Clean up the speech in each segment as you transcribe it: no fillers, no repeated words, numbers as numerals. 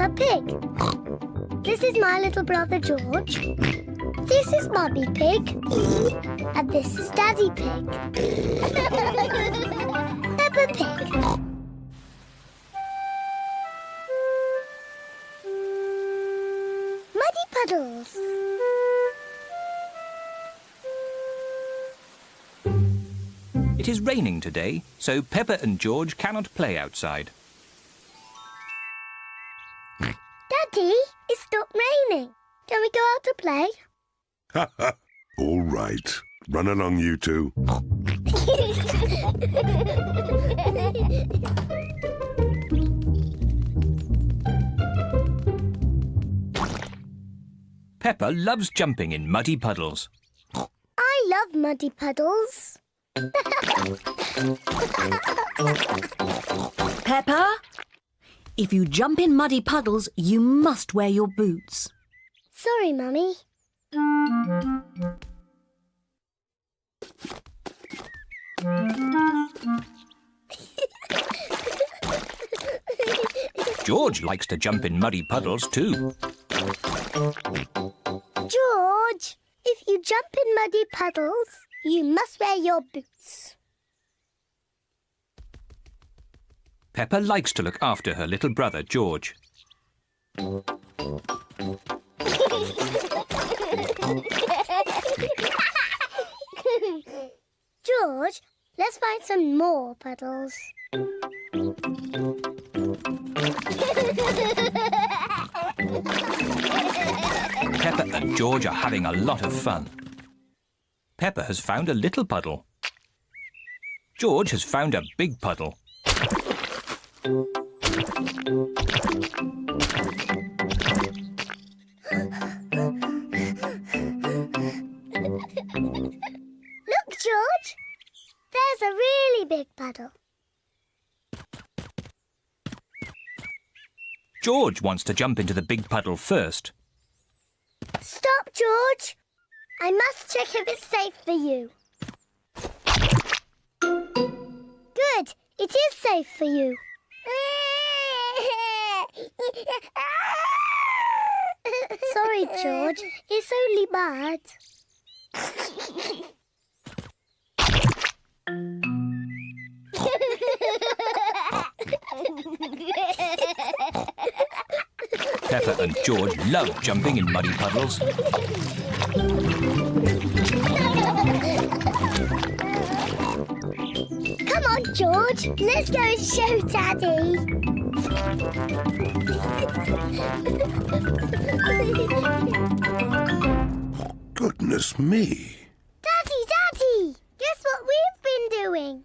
Peppa Pig. This is my little brother George. This is Mummy Pig. And this is Daddy Pig. Peppa Pig. Muddy puddles. It is raining today, so Peppa and George cannot play outside. Daddy, it's stopped raining. Can we go out to play? Ha ha! All right. Run along, you two. Peppa loves jumping in muddy puddles. I love muddy puddles. Peppa, if you jump in muddy puddles, you must wear your boots. Sorry, Mummy. George likes to jump in muddy puddles too. George, if you jump in muddy puddles, you must wear your boots. Peppa likes to look after her little brother George. George, let's find some more puddles. Peppa and George are having a lot of fun. Peppa has found a little puddle. George has found a big puddle. Look, George. There's a really big puddle. George wants to jump into the big puddle first. Stop, George. I must check if it's safe for you. Good. It is safe for you. Sorry, George. It's only mud. Peppa and George love jumping in muddy puddles. Come on, George. Let's go and show Daddy. Goodness me. Daddy! Guess what we've been doing?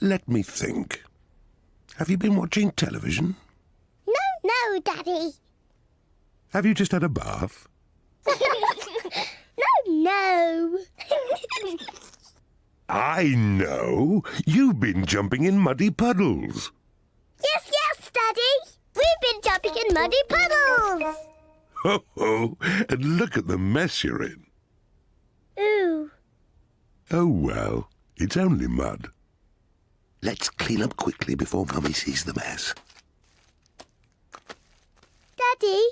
Let me think. Have you been watching television? No, Daddy. Have you just had a bath? No. I know. You've been jumping in muddy puddles. Yes, Daddy. We've been jumping in muddy puddles. Ho ho! And look at the mess you're in. Ooh. Oh well, it's only mud. Let's clean up quickly before Mummy sees the mess. Daddy,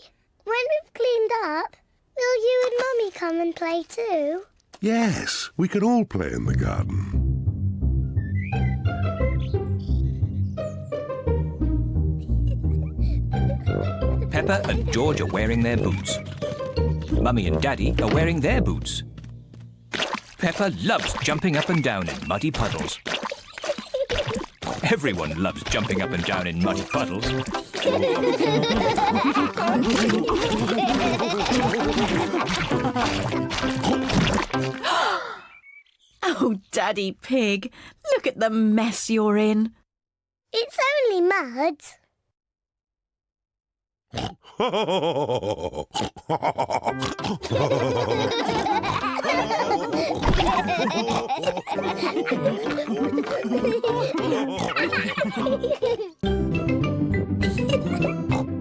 when we've cleaned up, will you and Mummy come and play too? Yes, we can all play in the garden. Peppa and George are wearing their boots. Mummy and Daddy are wearing their boots. Peppa loves jumping up and down in muddy puddles. Everyone loves jumping up and down in muddy puddles. Oh, Daddy Pig, look at the mess you're in. It's only mud.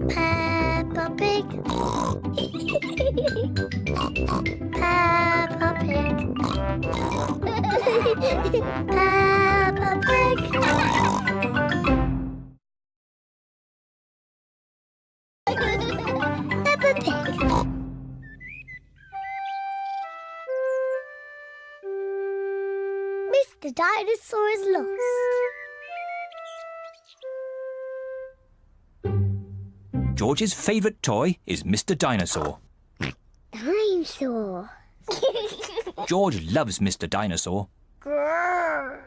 Peppa Pig. Peppa Pig. Peppa Pig. Dinosaur is lost. George's favourite toy is Mr. Dinosaur. Dinosaur. George loves Mr. Dinosaur. Grrr.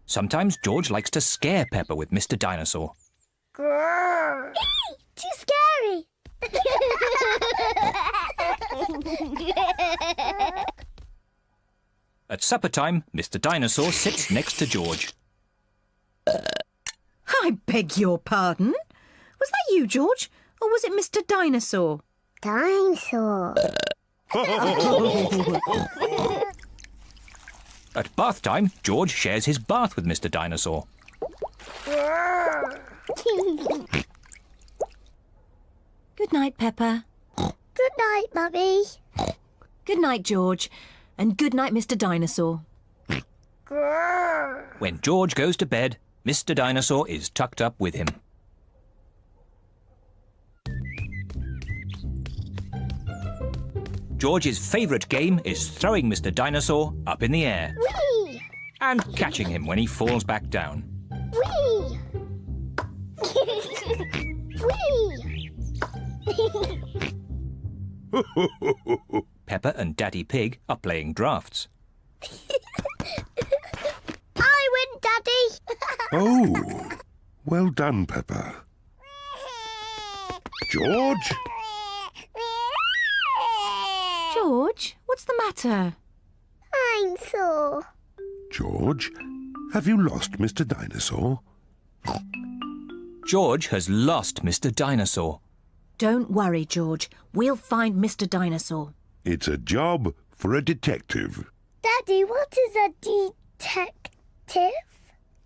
Sometimes George likes to scare Peppa with Mr. Dinosaur. Grrr. Too scary. At supper time, Mr. Dinosaur sits next to George. I beg your pardon? Was that you, George? Or was it Mr. Dinosaur? Dinosaur. At bath time, George shares his bath with Mr. Dinosaur. Good night, Peppa. Good night, Mummy. Good night, George. And good night, Mr. Dinosaur. Grrr. When George goes to bed, Mr. Dinosaur is tucked up with him. George's favourite game is throwing Mr. Dinosaur up in the air Whee! and catching him when he falls back down. Whee! Whee! Peppa and Daddy Pig are playing drafts. I win, Daddy. Oh, well done, Peppa. George? George, what's the matter? I'm sore. George, have you lost Mr. Dinosaur? George has lost Mr. Dinosaur. Don't worry, George. We'll find Mr. Dinosaur. It's a job for a detective. Daddy, what is a detective?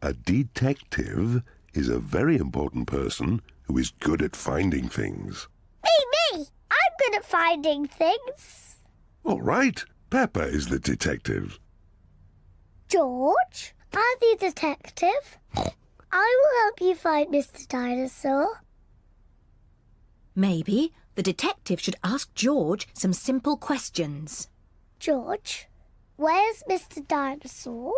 A detective is a very important person who is good at finding things. Me! I'm good at finding things. All right, Peppa is the detective. George, I'm the detective. I will help you find Mr. Dinosaur. Maybe the detective should ask George some simple questions. George, where's Mr. Dinosaur?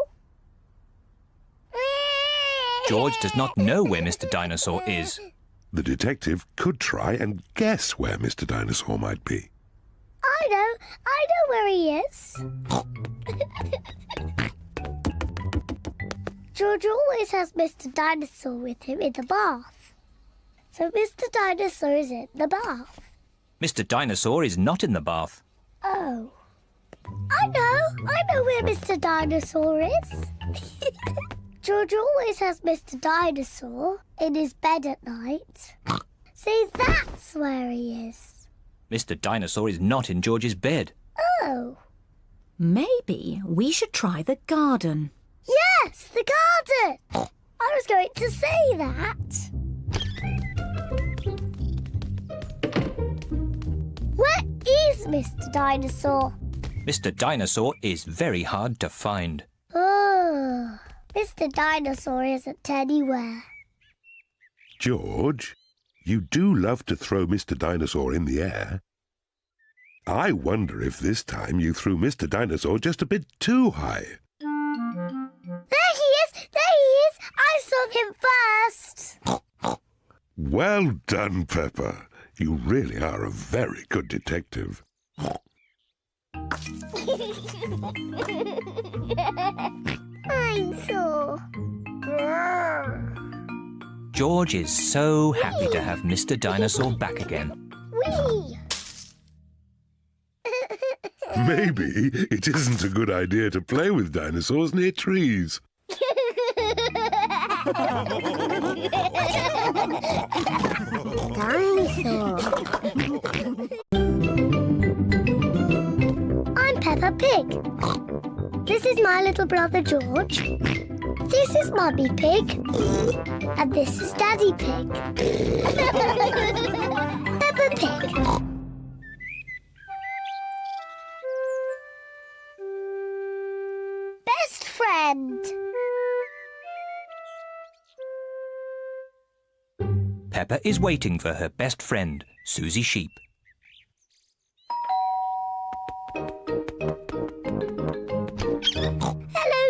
George does not know where Mr. Dinosaur is. The detective could try and guess where Mr. Dinosaur might be. I know where he is. George always has Mr. Dinosaur with him in the bath. So Mr. Dinosaur is in the bath. Mr. Dinosaur is not in the bath. Oh. I know where Mr. Dinosaur is. George always has Mr. Dinosaur in his bed at night. See, that's where he is. Mr. Dinosaur is not in George's bed. Oh. Maybe we should try the garden. Yes, the garden. I was going to say that. Where is Mr. Dinosaur? Mr. Dinosaur is very hard to find. Oh, Mr. Dinosaur isn't anywhere. George, you do love to throw Mr. Dinosaur in the air. I wonder if this time you threw Mr. Dinosaur just a bit too high. There he is! There he is! I saw him first! Well done, Peppa. You really are a very good detective. I'm sore. George is so happy to have Mr. Dinosaur back again. Whee! Maybe it isn't a good idea to play with dinosaurs near trees. Dinosaur. I'm Peppa Pig. This is my little brother George. This is Mummy Pig. And this is Daddy Pig. Peppa Pig. Best friend. Peppa is waiting for her best friend, Susie Sheep. Hello,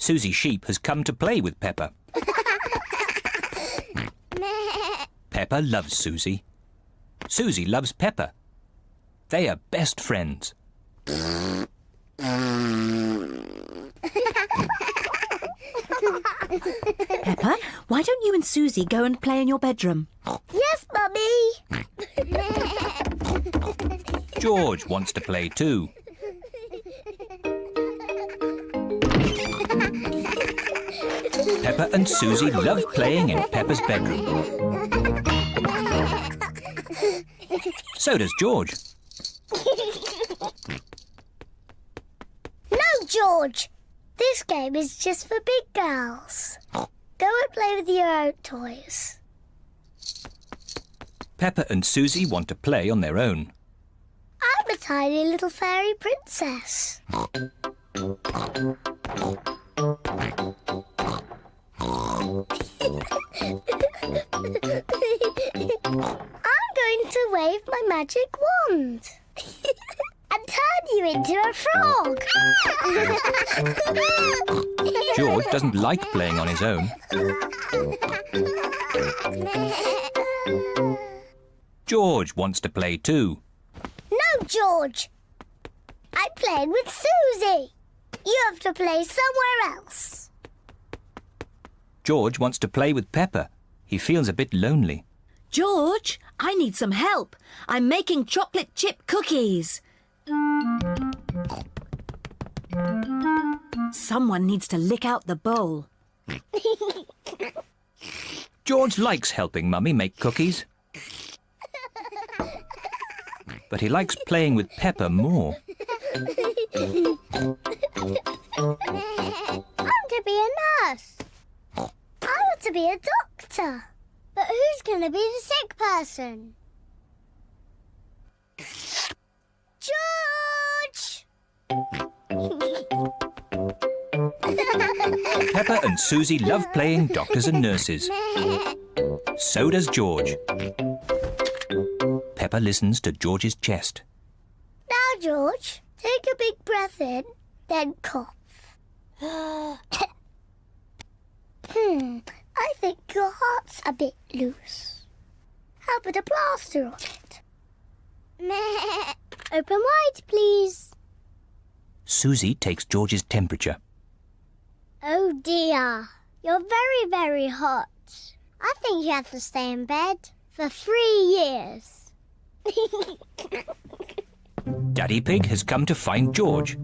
Susie Sheep has come to play with Peppa. Peppa loves Susie. Susie loves Peppa. They are best friends. Peppa, why don't you and Susie go and play in your bedroom? Yes, Mummy. George wants to play too. Peppa and Susie love playing in Peppa's bedroom. So does George. No, George. This game is just for big girls. Go and play with your own toys. Peppa and Susie want to play on their own. I'm a tiny little fairy princess. I'm going to wave my magic wand and turn you into a frog. George doesn't like playing on his own. George wants to play too. No, George. I'm playing with Susie. You have to play somewhere else. George wants to play with Peppa. He feels a bit lonely. George, I need some help. I'm making chocolate chip cookies. Someone needs to lick out the bowl. George likes helping Mummy make cookies. But he likes playing with Peppa more. I'm to be a nurse. I want to be a doctor. But who's going to be the sick person? George! Peppa and Susie love playing doctors and nurses. So does George. Peppa listens to George's chest. Now, George, take a big breath in, then cough. I think your heart's a bit loose. How about a plaster on it? Open wide, please. Susie takes George's temperature. Oh dear, you're very, very hot. I think you have to stay in bed for 3 years. Daddy Pig has come to find George.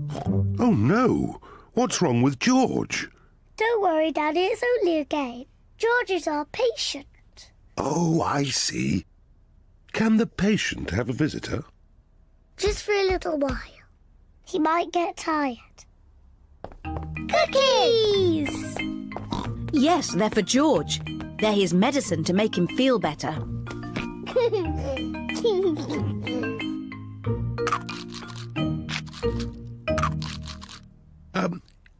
Oh no! What's wrong with George? Don't worry, Daddy, it's only a game. George is our patient. Oh, I see. Can the patient have a visitor? Just for a little while. He might get tired. Cookies! Yes, they're for George. They're his medicine to make him feel better.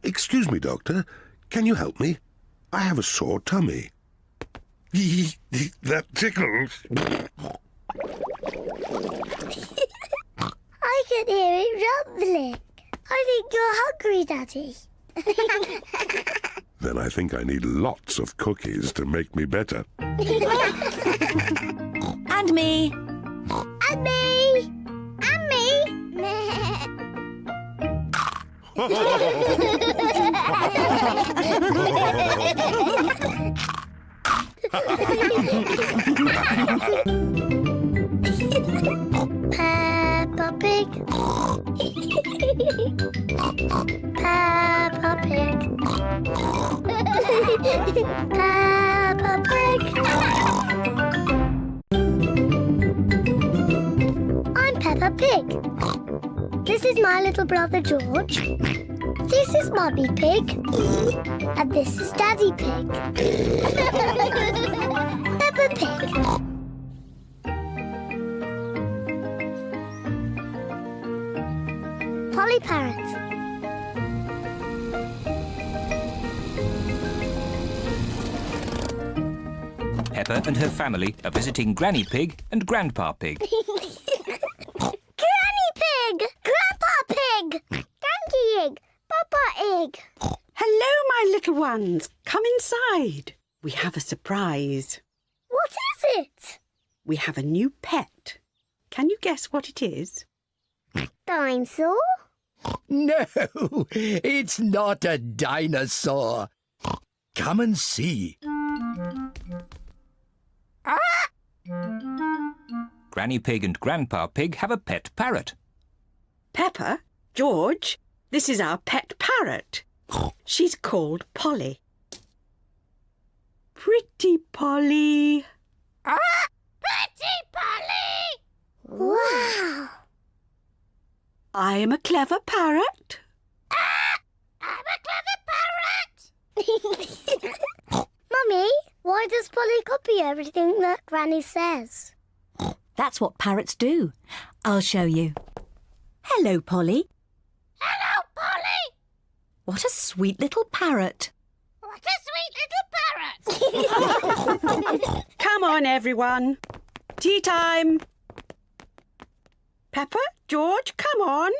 Excuse me, Doctor. Can you help me? I have a sore tummy. That tickles. I can hear it rumbling. I think you're hungry, Daddy. Then I think I need lots of cookies to make me better. And me. And me! And me! Peppa Pig. Peppa Pig. Peppa Pig. I'm Peppa Pig. This is my little brother George. This is Mummy Pig. And this is Daddy Pig. Peppa Pig. Polly Parrot. Peppa and her family are visiting Granny Pig and Grandpa Pig. Granny Pig! Grandpa Pig! Granny Pig! Papa Egg! Hello, my little ones, come inside. We have a surprise. What is it? We have a new pet. Can you guess what it is? Dinosaur? No, it's not a dinosaur. Come and see. Granny Pig and Grandpa Pig have a pet parrot. Peppa, George, this is our pet parrot. She's called Polly. Pretty Polly. Pretty Polly! Wow! I am a clever parrot. I'm a clever parrot! Mummy, why does Polly copy everything that Granny says? That's what parrots do. I'll show you. Hello, Polly. Hello, Polly! What a sweet little parrot. What a sweet little parrot! Come on, everyone. Tea time. Peppa, George, come on.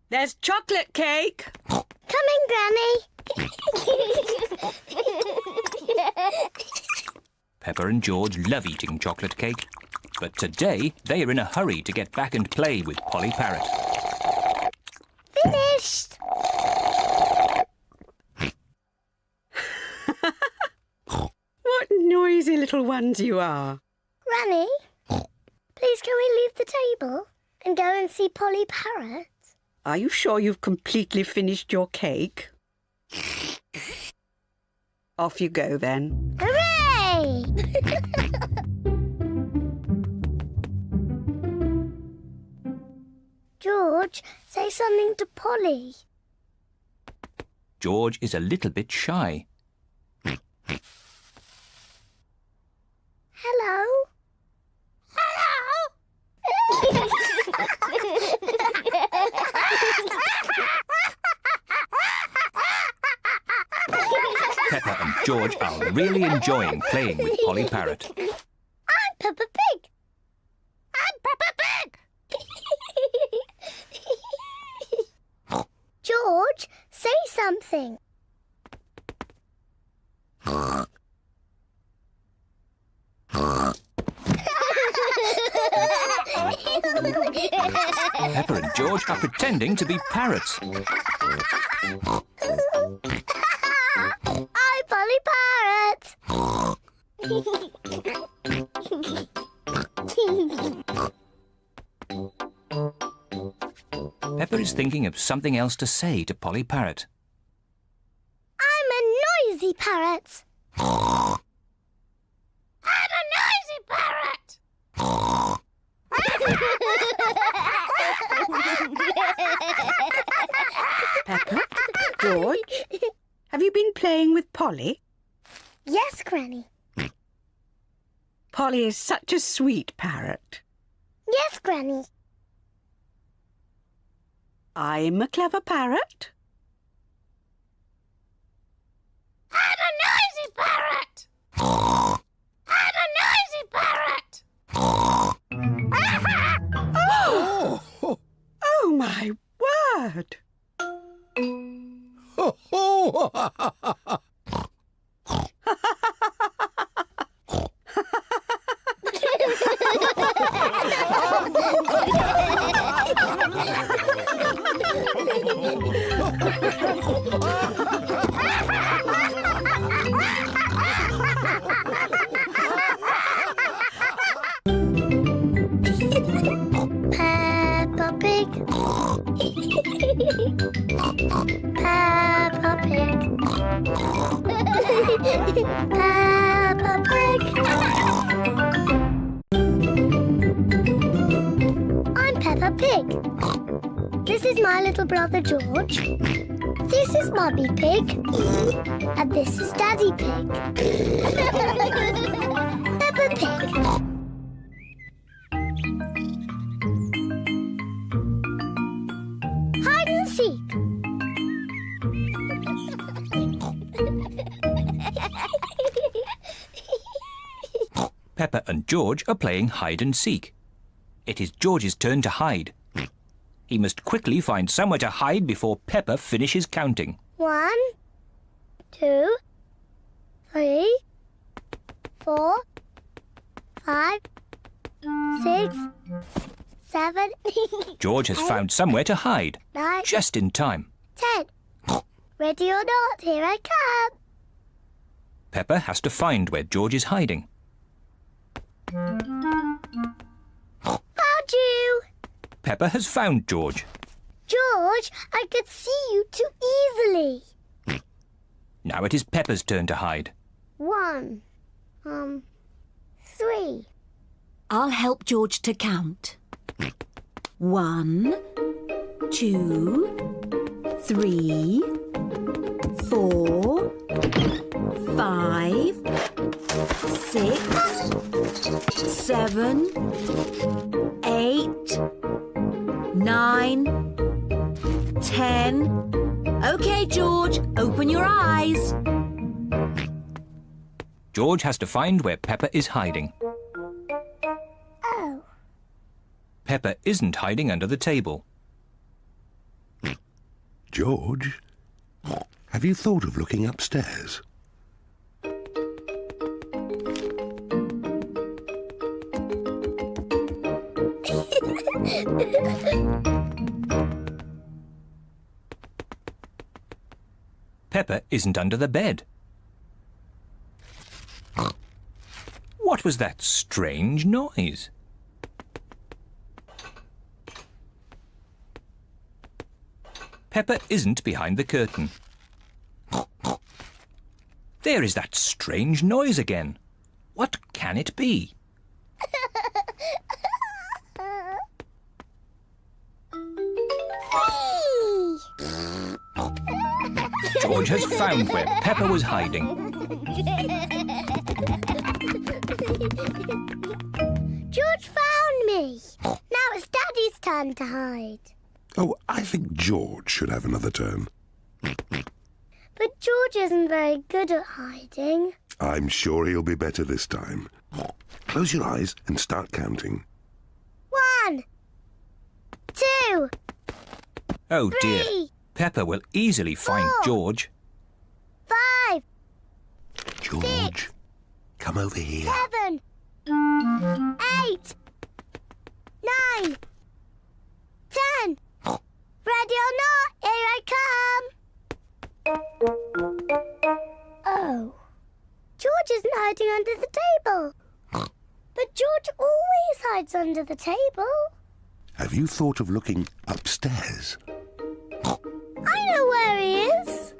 There's chocolate cake. Coming, Granny! Peppa and George love eating chocolate cake. But today they are in a hurry to get back and play with Polly Parrot. Finished! What noisy little ones you are. Granny, please can we leave the table and go and see Polly Parrot? Are you sure you've completely finished your cake? Off you go then. Hooray! George, say something to Polly. George is a little bit shy. Hello? Peppa and George are really enjoying playing with Polly Parrot. I'm Peppa Pig. I'm Peppa Pig. George, say something. Peppa and George are pretending to be parrots. I'm Polly Parrot. Peppa is thinking of something else to say to Polly Parrot. I'm a noisy parrot. I'm a noisy parrot. Peppa, George, have you been playing with Polly? Yes, Granny. Polly is such a sweet parrot. Yes, Granny. I'm a clever parrot. I'm a noisy parrot. I'm a noisy parrot. Oh, my word! Peppa Pig. Peppa Pig. Peppa Pig. I'm Peppa Pig. This is my little brother George. This is Mummy Pig. And this is Daddy Pig. Peppa Pig. Hide and seek. Peppa and George are playing hide and seek. It is George's turn to hide. He must quickly find somewhere to hide before Peppa finishes counting. 1, 2, 3, 4, 5, 6, 7, George has found somewhere to hide, 9, just in time. 10. Ready or not, here I come. Peppa has to find where George is hiding. Found you. Peppa has found George. George, I could see you too easily. Now it is Peppa's turn to hide. 1, 3. I'll help George to count. 1, 2, 3, 4, 5, 6, 7, 8, 9, 10. OK, George, open your eyes. George has to find where Peppa is hiding. Oh. Peppa isn't hiding under the table. George, have you thought of looking upstairs? Peppa isn't under the bed. What was that strange noise? Peppa isn't behind the curtain. There is that strange noise again. What can it be? George has found where Peppa was hiding. George found me. Now it's Daddy's turn to hide. Oh, I think George should have another turn. But George isn't very good at hiding. I'm sure he'll be better this time. Close your eyes and start counting. 1, 2, Oh dear, 3, Peppa will easily find 4. George. 5, George, come over here. 7, 8, 9, 10. Ready or not, here I come. Oh. George isn't hiding under the table. But George always hides under the table. Have you thought of looking upstairs? I know where he is.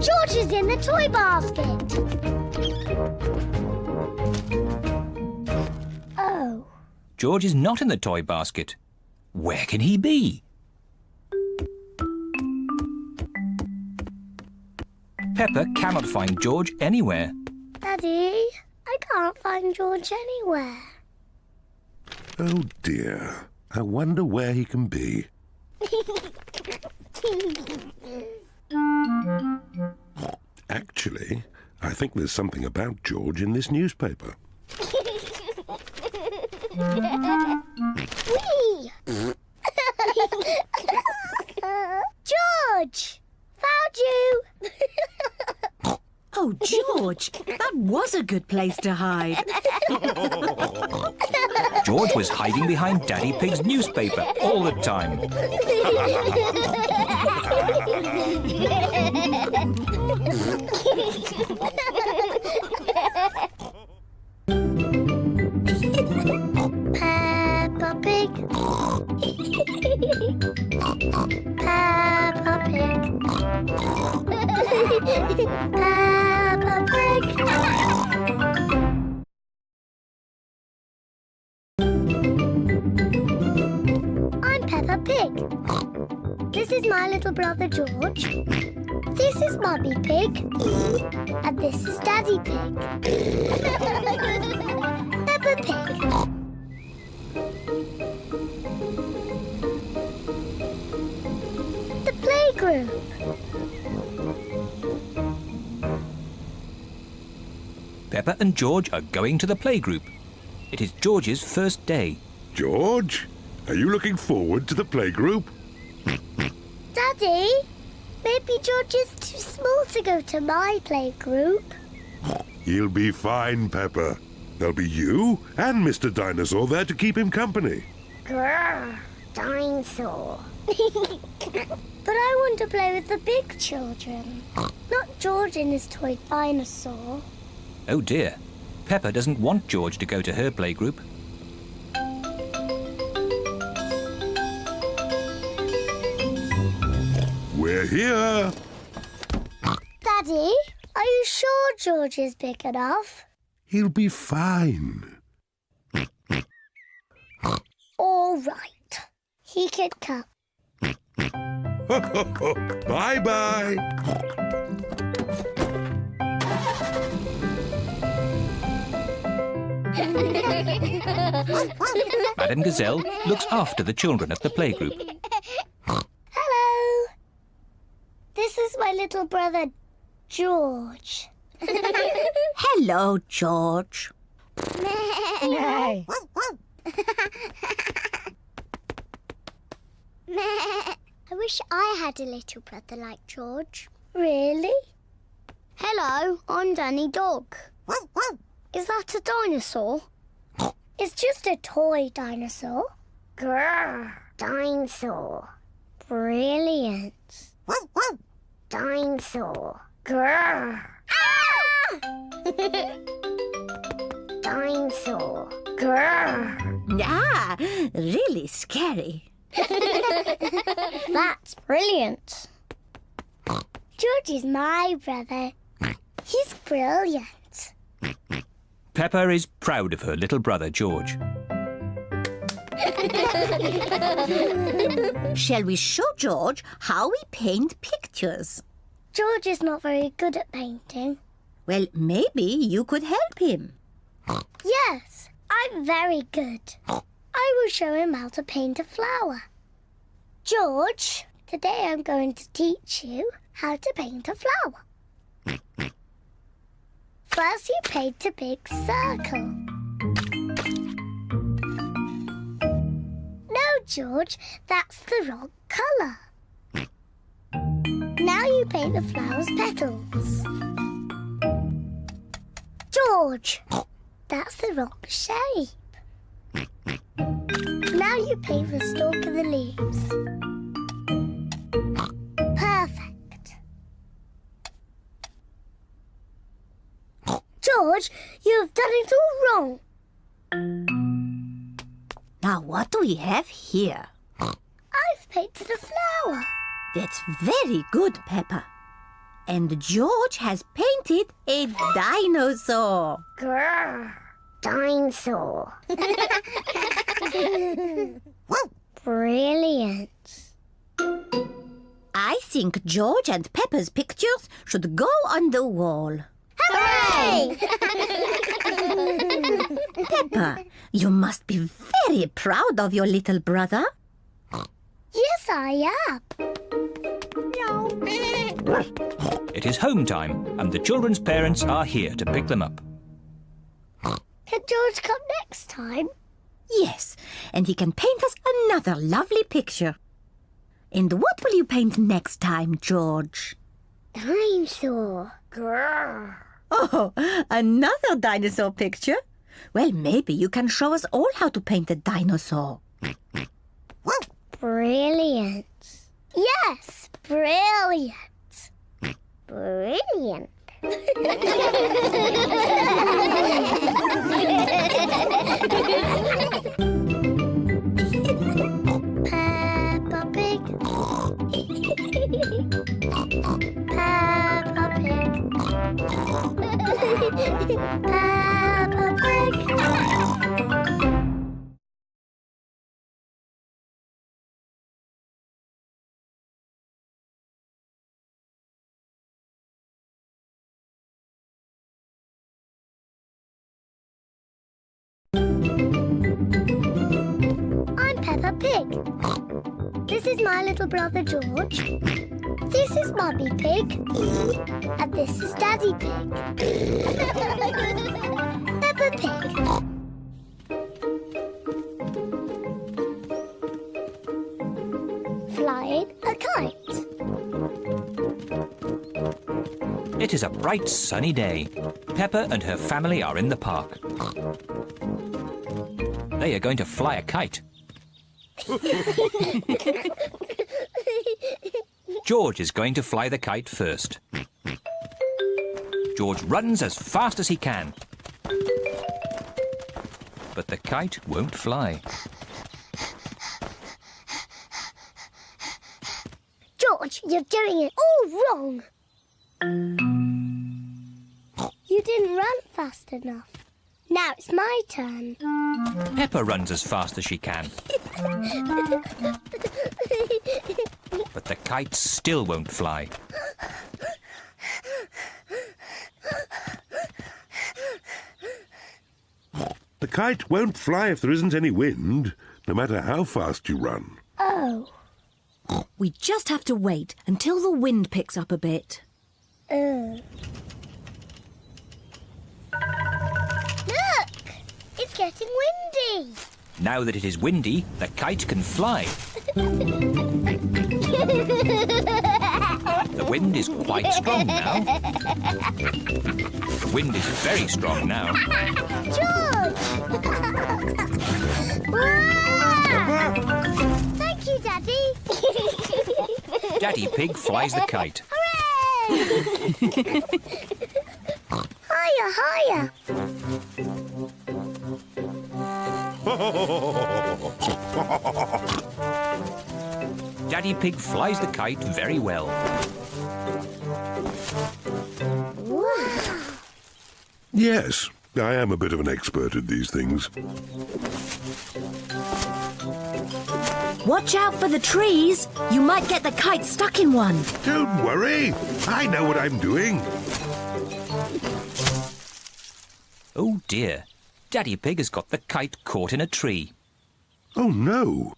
George is in the toy basket. Oh. George is not in the toy basket. Where can he be? Peppa cannot find George anywhere. Daddy, I can't find George anywhere. Oh dear, I wonder where he can be. Actually, I think there's something about George in this newspaper. Whee! George! Found you! Oh, George, that was a good place to hide. George was hiding behind Daddy Pig's newspaper all the time. Peppa Pig. Peppa Pig. Peppa Pig. I'm Peppa Pig. This is my little brother George. This is Mummy Pig. And this is Daddy Pig. Peppa Pig. The playgroup. Peppa and George are going to the playgroup. It is George's first day. George, are you looking forward to the playgroup? Daddy, Maybe George is too small to go to my playgroup. He'll be fine, Peppa. There'll be you and Mr. Dinosaur there to keep him company. Grrr, dinosaur. But I want to play with the big children, not George and his toy dinosaur. Oh dear. Peppa doesn't want George to go to her playgroup. We're here. Daddy, are you sure George is big enough? He'll be fine. All right. He can come. Bye-bye. Madame Gazelle looks after the children at the playgroup. Hello. This is my little brother, George. Hello, George. I wish I had a little brother like George. Really? Hello, I'm Danny Dog. Is that a dinosaur? It's just a toy dinosaur. Grrr, dinosaur. Brilliant. Dinosaur. Grrr. Ah! Dinosaur. Grrr. Ah, really scary. That's brilliant. George is my brother. He's brilliant. Peppa is proud of her little brother, George. Shall we show George how we paint pictures? George is not very good at painting. Well, maybe you could help him. Yes, I'm very good. I will show him how to paint a flower. George, today I'm going to teach you how to paint a flower. First you paint a big circle. No, George, that's the wrong colour. Now you paint the flower's petals. George, that's the wrong shape. Now you paint the stalk of the leaves. Perfect. George, you have done it all wrong. Now, what do we have here? I've painted a flower. That's very good, Peppa. And George has painted a dinosaur. Grrr, dinosaur. Brilliant. I think George and Peppa's pictures should go on the wall. Hooray! Peppa, you must be very proud of your little brother. Yes, I am. It is home time, and the children's parents are here to pick them up. Can George come next time? Yes, and he can paint us another lovely picture. And what will you paint next time, George? Dinosaur. Grrr. Oh, another dinosaur picture? Well, maybe you can show us all how to paint a dinosaur. Brilliant. Yes, brilliant. Brilliant. Peppa Pig. Peppa Pig. Peppa Pig. I'm Peppa Pig. This is my little brother George. This is Mummy Pig. And this is Daddy Pig. Peppa Pig. Flying a kite. It is a bright sunny day. Peppa and her family are in the park. They are going to fly a kite. George is going to fly the kite first. George runs as fast as he can. But the kite won't fly. George, you're doing it all wrong. You didn't run fast enough. Now it's my turn. Peppa runs as fast as she can. But the kite still won't fly. The kite won't fly if there isn't any wind, no matter how fast you run. Oh. We just have to wait until the wind picks up a bit. Look! It's getting windy. Now that it is windy, the kite can fly. The wind is quite strong now. The wind is very strong now. George! Wow! Thank you, Daddy. Daddy Pig flies the kite. Hooray! Higher, higher. Daddy Pig flies the kite very well. Wow. Yes, I am a bit of an expert at these things. Watch out for the trees. You might get the kite stuck in one. Don't worry, I know what I'm doing. Oh dear, Daddy Pig has got the kite caught in a tree. Oh no!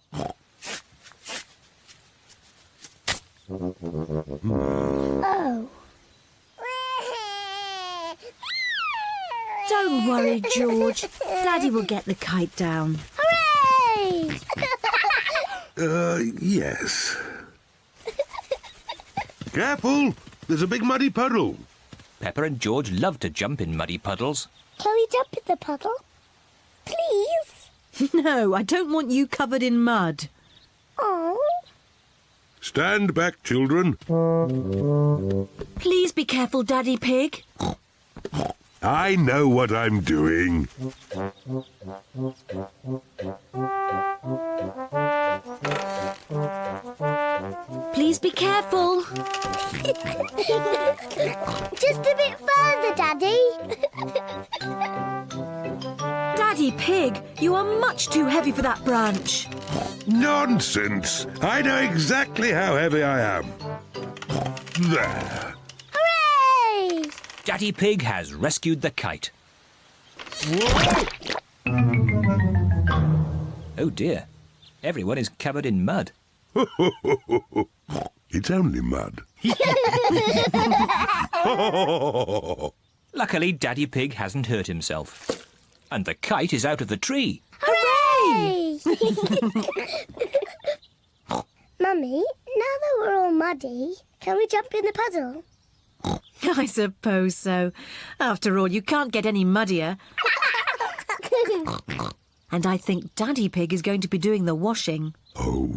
Oh. Don't worry, George. Daddy will get the kite down. Hooray! Yes. Careful! There's a big muddy puddle. Peppa and George love to jump in muddy puddles. Can we jump in the puddle? Please? No, I don't want you covered in mud. Oh. Stand back, children. Please be careful, Daddy Pig. I know what I'm doing. Please be careful. Just a bit further, Daddy. Daddy Pig, you are much too heavy for that branch. Nonsense! I know exactly how heavy I am. There. Hooray! Daddy Pig has rescued the kite. Oh dear, everyone is covered in mud. It's only mud. Luckily, Daddy Pig hasn't hurt himself. And the kite is out of the tree. Hooray! Mummy, now that we're all muddy, can we jump in the puddle? I suppose so. After all, you can't get any muddier. And I think Daddy Pig is going to be doing the washing. Oh.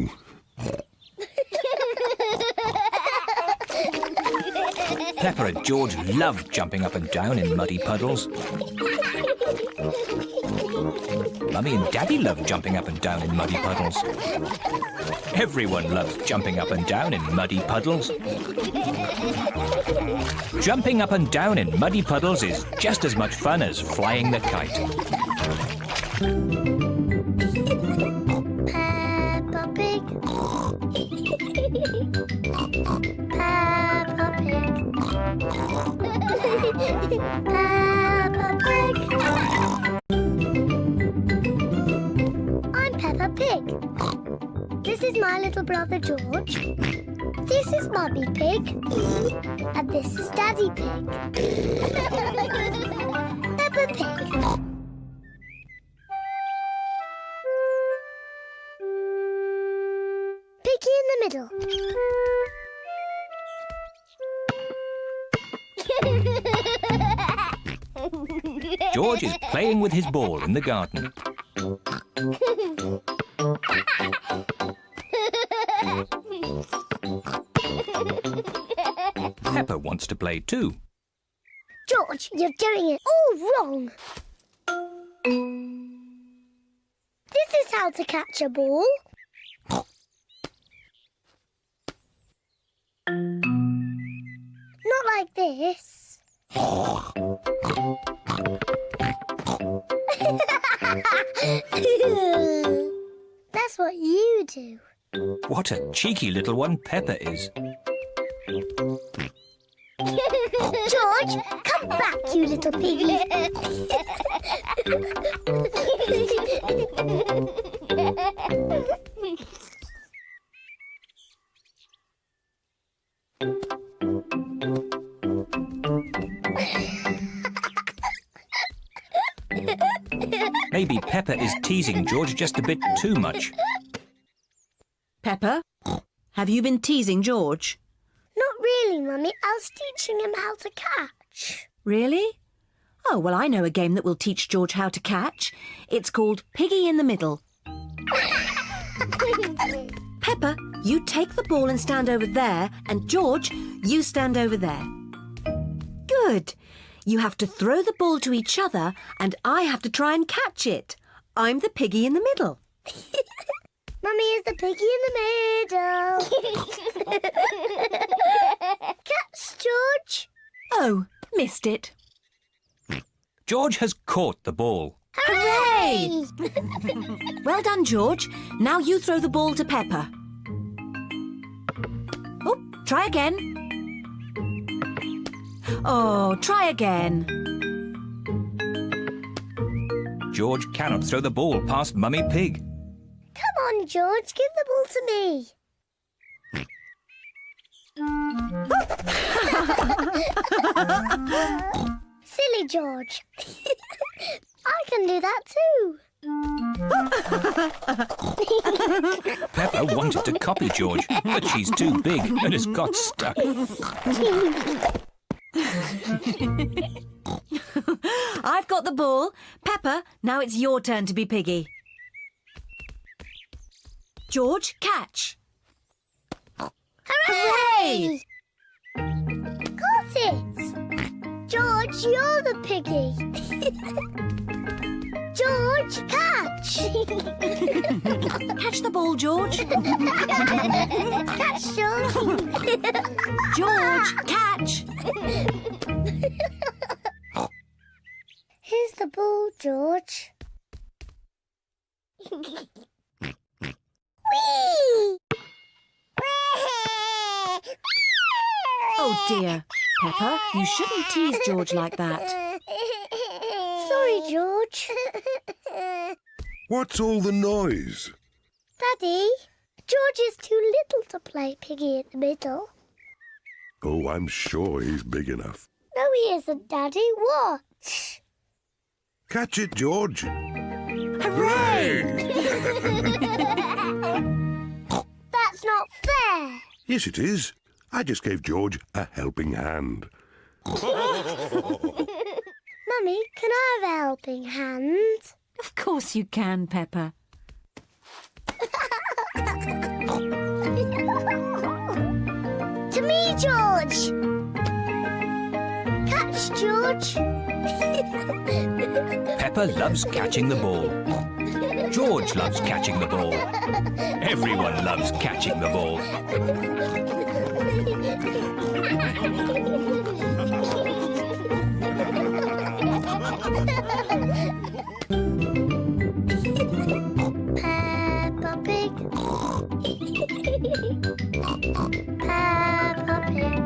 Peppa and George love jumping up and down in muddy puddles. Mummy and Daddy love jumping up and down in muddy puddles. Everyone loves jumping up and down in muddy puddles. Jumping up and down in muddy puddles is just as much fun as flying the kite. Peppa Pig. Peppa Pig. Peppa Pig. I'm Peppa Pig. This is my little brother George. This is Mummy Pig. And this is Daddy Pig. Peppa Pig. Piggy in the middle. George is playing with his ball in the garden. Peppa wants to play too. George, you're doing it all wrong. This is how to catch a ball. Not like this. That's what you do. What a cheeky little one Peppa is. George, come back, you little piggy. Maybe Peppa is teasing George just a bit too much. Peppa, have you been teasing George? Not really, Mummy. I was teaching him how to catch. Really? Oh, well, I know a game that will teach George how to catch. It's called Piggy in the Middle. Peppa, you take the ball and stand over there, and George, you stand over there. Good. You have to throw the ball to each other, and I have to try and catch it. I'm the piggy in the middle. Mummy is the piggy in the middle. Catch, George. Oh, missed it. George has caught the ball. Hooray! Well done, George. Now you throw the ball to Peppa. Oh, try again. Oh, try again. George cannot throw the ball past Mummy Pig. Come on, George. Give the ball to me. Silly George. I can do that too. Peppa wanted to copy George, but she's too big and has got stuck. I've got the ball. Peppa, now it's your turn to be piggy. George, catch. Hooray! Got it. George, you're the piggy. George, catch. Catch the ball, George. Catch, George. George, catch. Here's the ball, George. Whee! Oh dear. Peppa, you shouldn't tease George like that. Sorry, George. What's all the noise? Daddy, George is too little to play piggy in the middle. Oh, I'm sure he's big enough. No, he isn't, Daddy. Watch. Catch it, George. Hooray! That's not fair. Yes, it is. I just gave George a helping hand. Mummy, can I have a helping hand? Of course you can, Peppa. To me, George. Catch, George. Peppa loves catching the ball. George loves catching the ball. Everyone loves catching the ball. Peppa Pig. Peppa Pig.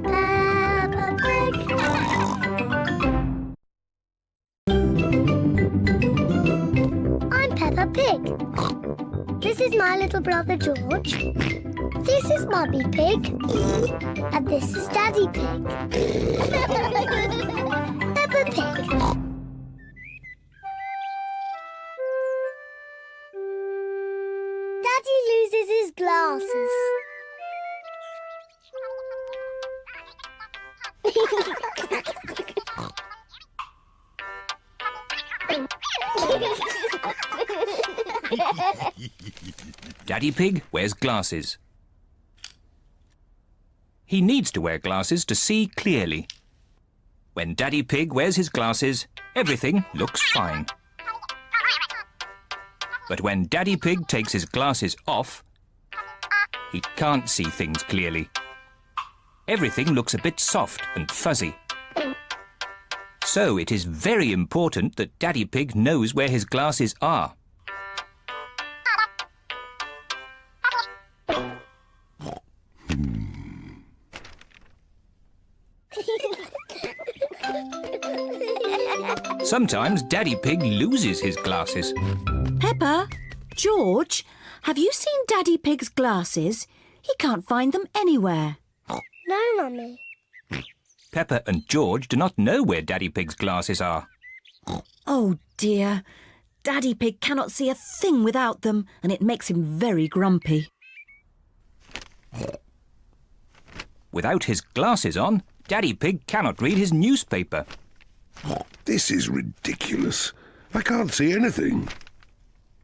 Peppa Pig. I'm Peppa Pig. This is my little brother George. This is Mummy Pig. And this is Daddy Pig. Peppa Pig. Daddy loses his glasses. Daddy Pig wears glasses. He needs to wear glasses to see clearly. When Daddy Pig wears his glasses, everything looks fine. But when Daddy Pig takes his glasses off, he can't see things clearly. Everything looks a bit soft and fuzzy. So it is very important that Daddy Pig knows where his glasses are. Sometimes Daddy Pig loses his glasses. Peppa, George, have you seen Daddy Pig's glasses? He can't find them anywhere. No, Mummy. Peppa and George do not know where Daddy Pig's glasses are. Oh dear. Daddy Pig cannot see a thing without them, and it makes him very grumpy. Without his glasses on, Daddy Pig cannot read his newspaper. This is ridiculous. I can't see anything.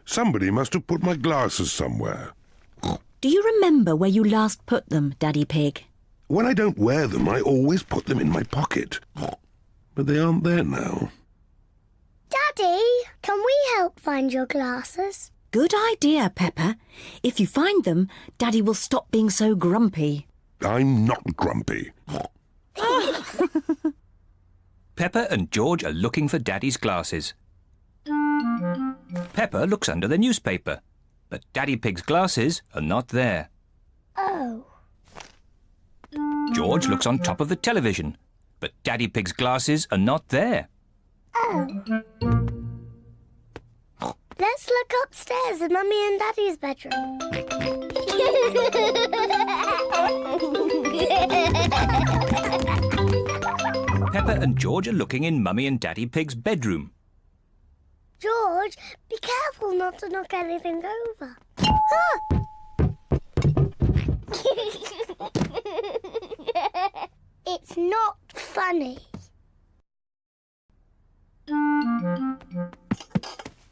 Somebody must have put my glasses somewhere. Do you remember where you last put them, Daddy Pig? When I don't wear them, I always put them in my pocket. But they aren't there now. Daddy, can we help find your glasses? Good idea, Peppa. If you find them, Daddy will stop being so grumpy. I'm not grumpy. Peppa and George are looking for Daddy's glasses. Peppa looks under the newspaper, but Daddy Pig's glasses are not there. Oh. George looks on top of the television, but Daddy Pig's glasses are not there. Oh. Let's look upstairs in Mummy and Daddy's bedroom. Peppa and George are looking in Mummy and Daddy Pig's bedroom. George, be careful not to knock anything over. Ah! It's not funny.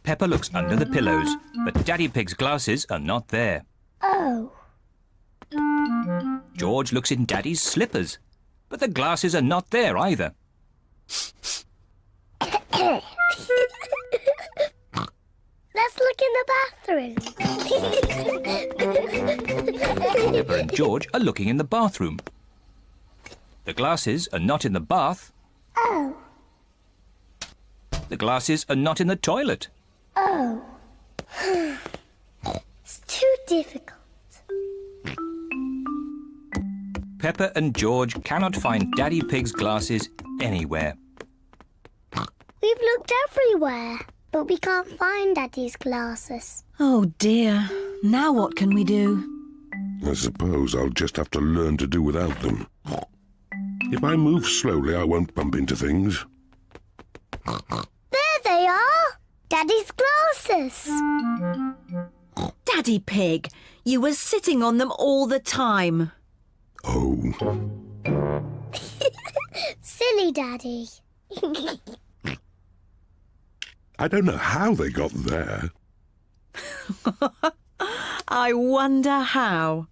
Peppa looks under the pillows, but Daddy Pig's glasses are not there. Oh. George looks in Daddy's slippers, but the glasses are not there either. Let's look in the bathroom. Peppa and George are looking in the bathroom. The glasses are not in the bath. Oh. The glasses are not in the toilet. Oh. It's too difficult. Peppa and George cannot find Daddy Pig's glasses anywhere. We've looked everywhere, but we can't find Daddy's glasses. Oh dear. Now what can we do? I suppose I'll just have to learn to do without them. If I move slowly, I won't bump into things. There they are! Daddy's glasses! Daddy Pig, you were sitting on them all the time. Oh. Silly Daddy. I don't know how they got there. I wonder how.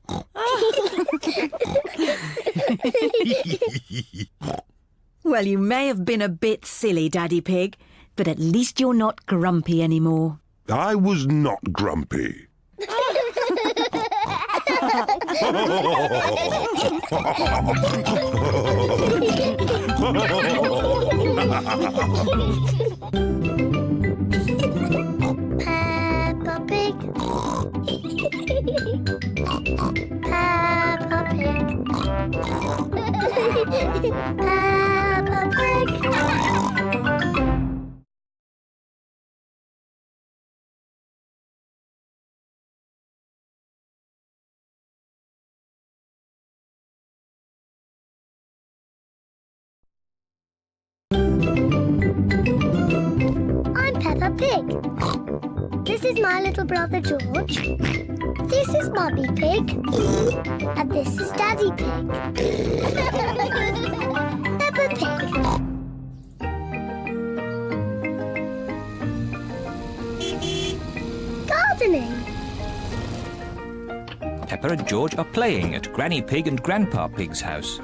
Well, you may have been a bit silly, Daddy Pig, but at least you're not grumpy anymore. I was not grumpy. Peppa Pig. Peppa Pig. Peppa Pig. I'm Peppa Pig. This is my little brother George. This is Mummy Pig. And this is Daddy Pig. Peppa and George are playing at Granny Pig and Grandpa Pig's house.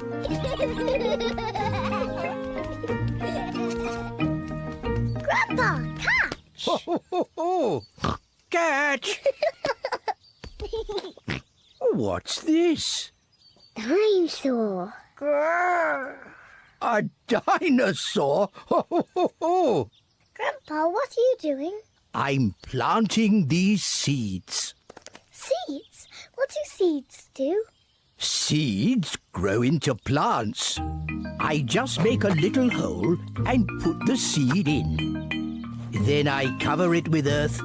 Grandpa, catch! Ho, ho, ho, ho. Catch! What's this? Dinosaur. A dinosaur? Ho, ho, ho, ho. Grandpa, what are you doing? I'm planting these seeds. Seeds? What do seeds do? Seeds grow into plants. I just make a little hole and put the seed in. Then I cover it with earth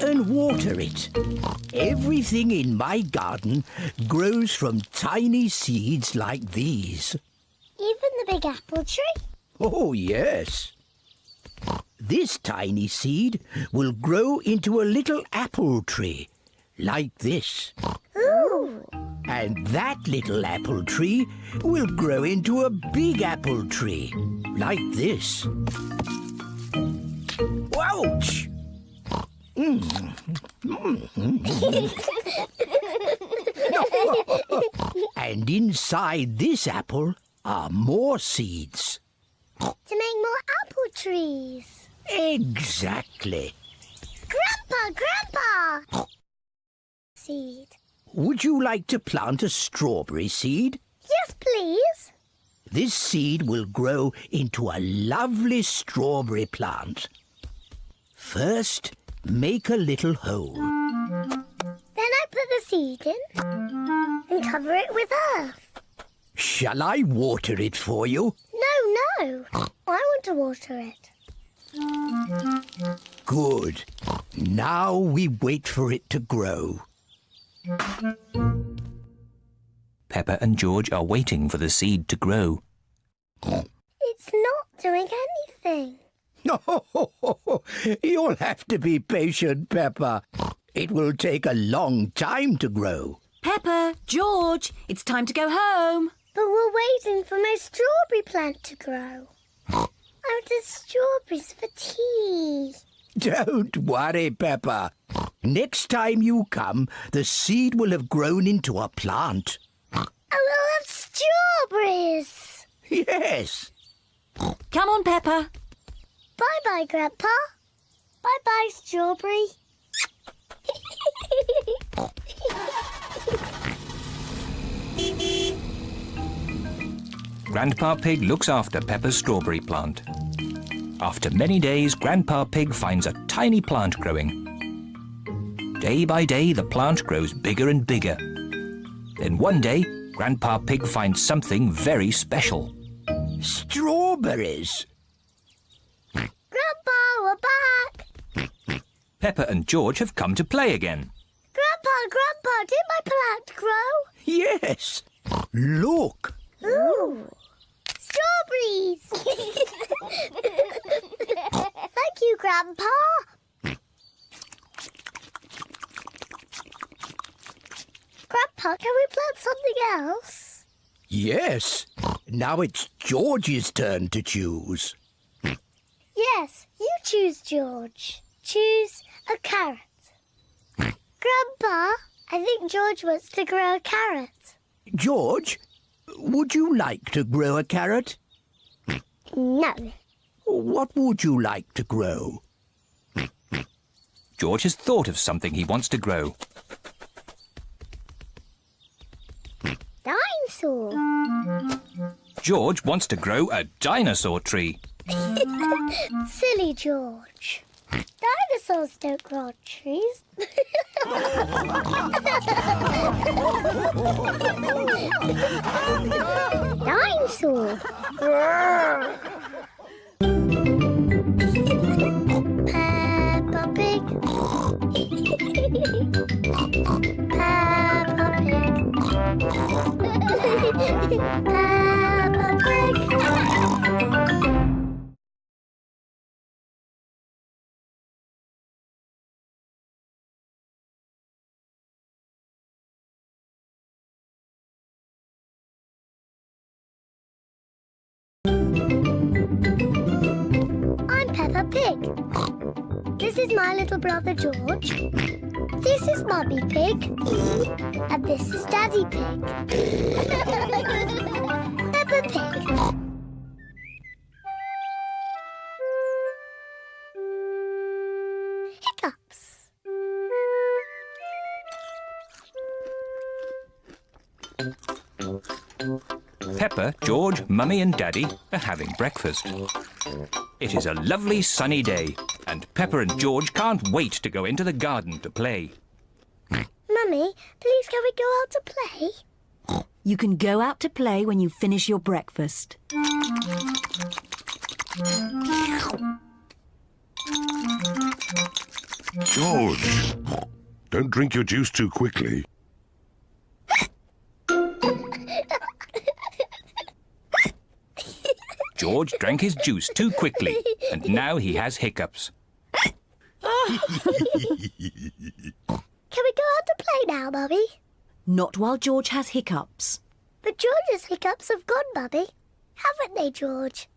and water it. Everything in my garden grows from tiny seeds like these. Even the big apple tree? Oh, yes. This tiny seed will grow into a little apple tree, like this. Ooh! And that little apple tree will grow into a big apple tree, like this. Ouch! And inside this apple are more seeds. To make more apple trees. Exactly. Grandpa! Seed. Would you like to plant a strawberry seed? Yes, please. This seed will grow into a lovely strawberry plant. First, make a little hole. Then I put the seed in and cover it with earth. Shall I water it for you? No. I want to water it. Good. Now we wait for it to grow. Peppa and George are waiting for the seed to grow. It's not doing anything. You'll have to be patient, Peppa. It will take a long time to grow. Peppa, George, it's time to go home. But we're waiting for my strawberry plant to grow. I wanted strawberries for tea. Don't worry, Peppa. Next time you come, the seed will have grown into a plant. I will have strawberries. Yes. Come on, Peppa. Bye-bye, Grandpa. Bye-bye, strawberry. Grandpa Pig looks after Peppa's strawberry plant. After many days, Grandpa Pig finds a tiny plant growing. Day by day, the plant grows bigger and bigger. Then one day, Grandpa Pig finds something very special. Strawberries. Grandpa, we're back. Peppa and George have come to play again. Grandpa, did my plant grow? Yes. Look. Ooh. Strawberries. Thank you, Grandpa. Grandpa, can we plant something else? Yes. Now it's George's turn to choose. Yes, you choose, George. Choose a carrot. Grandpa, I think George wants to grow a carrot. George, would you like to grow a carrot? No. What would you like to grow? George has thought of something he wants to grow. Dinosaur. George wants to grow a dinosaur tree. Silly George. Dinosaurs don't grow on trees. Dinosaur. Peppa Pig. Peppa Pig. Peppa Pig. I'm Peppa Pig. This is my little brother George. This is Mummy Pig. And this is Daddy Pig. Peppa Pig. Hiccups. Peppa, George, Mummy and Daddy are having breakfast. It is a lovely sunny day, and Peppa and George can't wait to go into the garden to play. Mummy, please can we go out to play? You can go out to play when you finish your breakfast. George, don't drink your juice too quickly. George drank his juice too quickly, and now he has hiccups. Can we go out to play now, Mummy? Not while George has hiccups. But George's hiccups have gone, Mummy. Haven't they, George?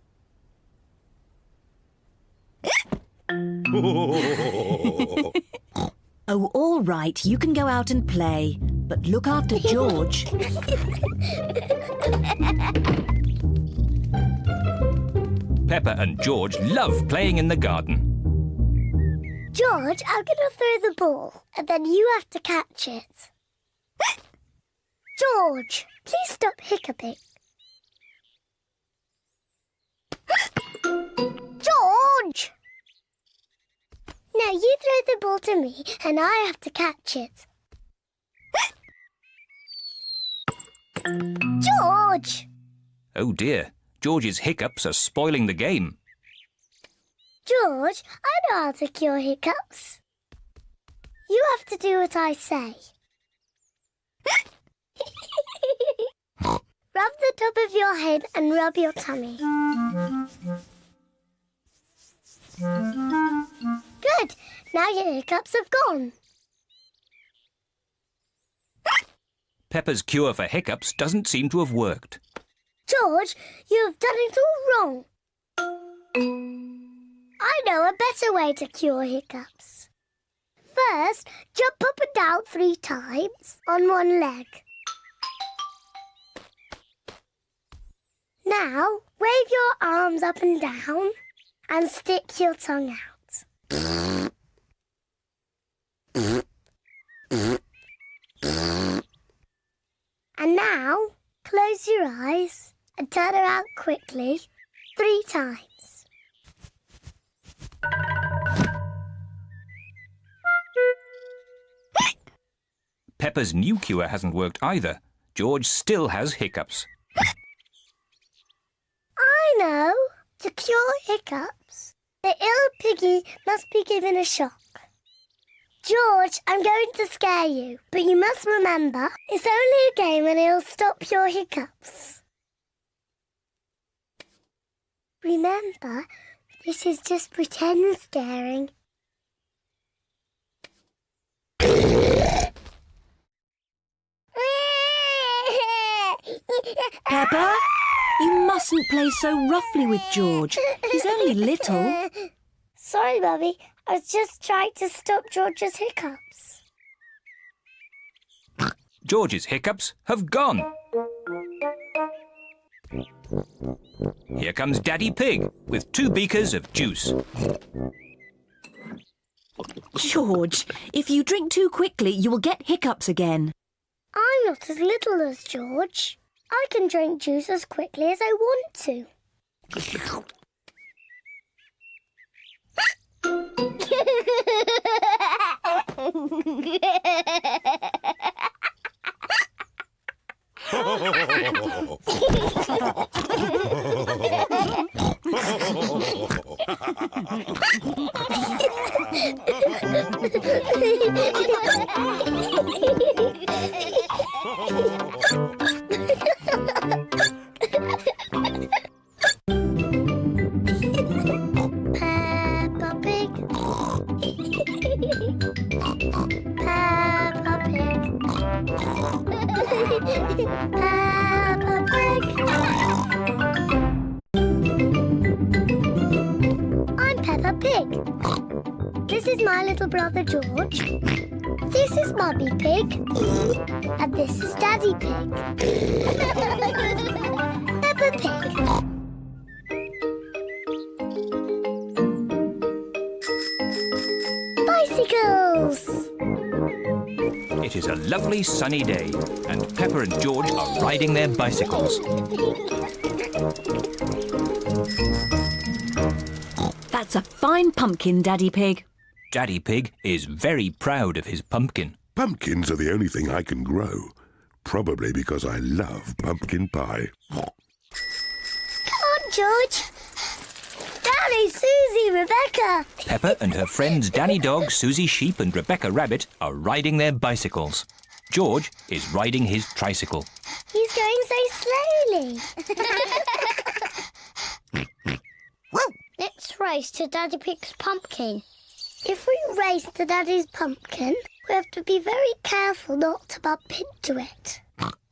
Oh, all right, you can go out and play, but look after George. Peppa and George love playing in the garden. George, I'm going to throw the ball, and then you have to catch it. George, please stop hiccuping. George! Now you throw the ball to me, and I have to catch it. George! Oh dear, George's hiccups are spoiling the game. George, I know how to cure hiccups. You have to do what I say. Rub the top of your head and rub your tummy. Good. Now your hiccups have gone. Peppa's cure for hiccups doesn't seem to have worked. George, you have done it all wrong. I know a better way to cure hiccups. First, jump up and down 3 times on one leg. Now, wave your arms up and down and stick your tongue out. And now, close your eyes and turn around quickly 3 times. Peppa's new cure hasn't worked either. George still has hiccups. I know. To cure hiccups, the ill piggy must be given a shock. George, I'm going to scare you, but you must remember, it's only a game and it'll stop your hiccups. Remember, this is just pretend scaring. Peppa, you mustn't play so roughly with George. He's only little. Sorry, Mummy. I was just trying to stop George's hiccups. George's hiccups have gone. Here comes Daddy Pig with 2 beakers of juice. George, if you drink too quickly, you will get hiccups again. I'm not as little as George. I can drink juice as quickly as I want to. Peppa Pig. Peppa Pig. Peppa Pig. I'm Peppa Pig. This is my little brother George. This is Mummy Pig. And this is Daddy Pig. Peppa Pig. Bicycles. It is a lovely sunny day, and Peppa and George are riding their bicycles. That's a fine pumpkin, Daddy Pig. Daddy Pig is very proud of his pumpkin. Pumpkins are the only thing I can grow. Probably because I love pumpkin pie. Come on, George. Daddy, Susie, Rebecca. Peppa and her friends Danny Dog, Susie Sheep and Rebecca Rabbit are riding their bicycles. George is riding his tricycle. He's going so slowly. Let's race to Daddy Pig's pumpkin. If we race to Daddy's pumpkin, we have to be very careful not to bump into it.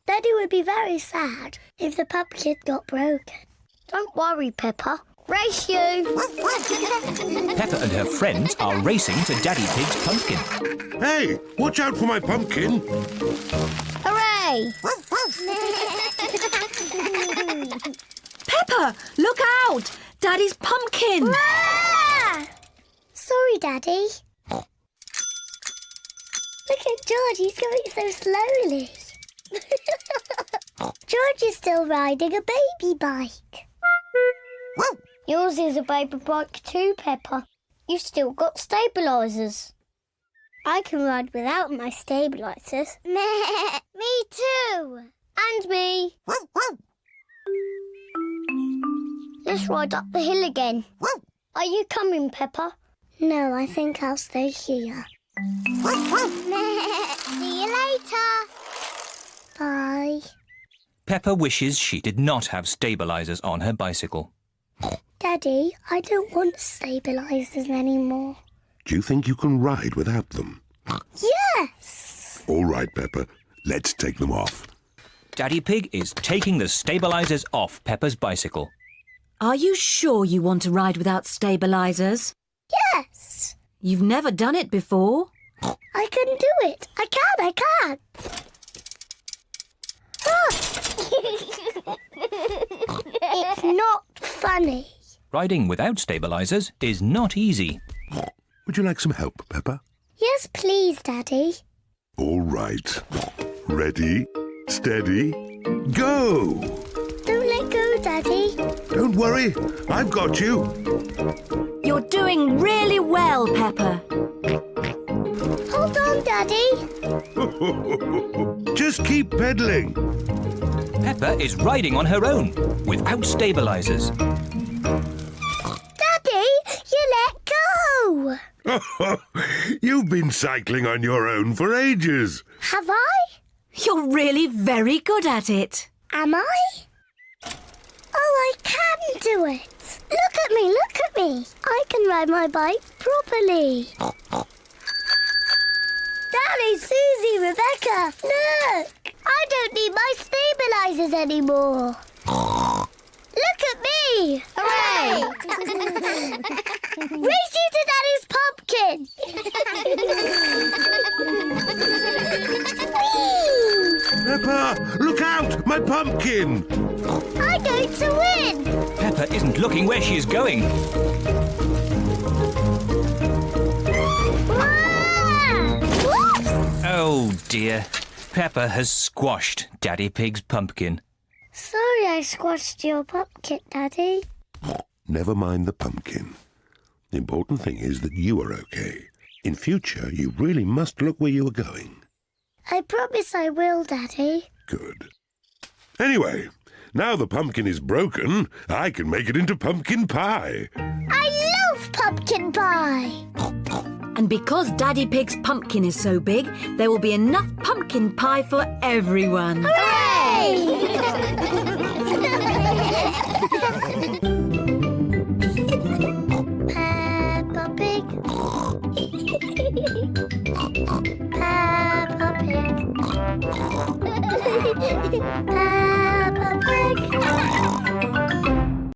Daddy would be very sad if the pumpkin got broken. Don't worry, Peppa. Race you! Peppa and her friends are racing to Daddy Pig's pumpkin. Hey, watch out for my pumpkin. Hooray! Peppa, look out! Daddy's pumpkin! Ah! Sorry, Daddy. Look at George, he's going so slowly. George is still riding a baby bike. Yours is a baby bike too, Peppa. You've still got stabilisers. I can ride without my stabilisers. Me too. And me. Let's ride up the hill again. Are you coming, Peppa? No, I think I'll stay here. See you later. Bye. Peppa wishes she did not have stabilisers on her bicycle. Daddy, I don't want stabilisers anymore. Do you think you can ride without them? Yes! All right, Peppa. Let's take them off. Daddy Pig is taking the stabilisers off Peppa's bicycle. Are you sure you want to ride without stabilisers? Yes! You've never done it before. I can do it. I can. Ah! It's not funny. Riding without stabilisers is not easy. Would you like some help, Peppa? Yes, please, Daddy. All right. Ready, steady, go! Don't let go, Daddy. Don't worry, I've got you. You're doing really well, Peppa. Hold on, Daddy. Just keep pedaling. Peppa is riding on her own, without stabilisers. Daddy, you let go. You've been cycling on your own for ages. Have I? You're really very good at it. Am I? Oh, I can do it. Look at me, look at me. I can ride my bike properly. Daddy, Susie, Rebecca, look. I don't need my stabilisers anymore. Look at me. Hooray. Race you to Daddy's pumpkin. Peppa, look out! My pumpkin! I'm going to win. Peppa isn't looking where she is going. Oh dear. Peppa has squashed Daddy Pig's pumpkin. Sorry I squashed your pumpkin, Daddy. Never mind the pumpkin. The important thing is that you are okay. In future, you really must look where you are going. I promise I will, Daddy. Good. Anyway, now the pumpkin is broken, I can make it into pumpkin pie. I love pumpkin pie. And because Daddy Pig's pumpkin is so big, there will be enough pumpkin pie for everyone. Hooray! Peppa Pig. Peppa Pig. Peppa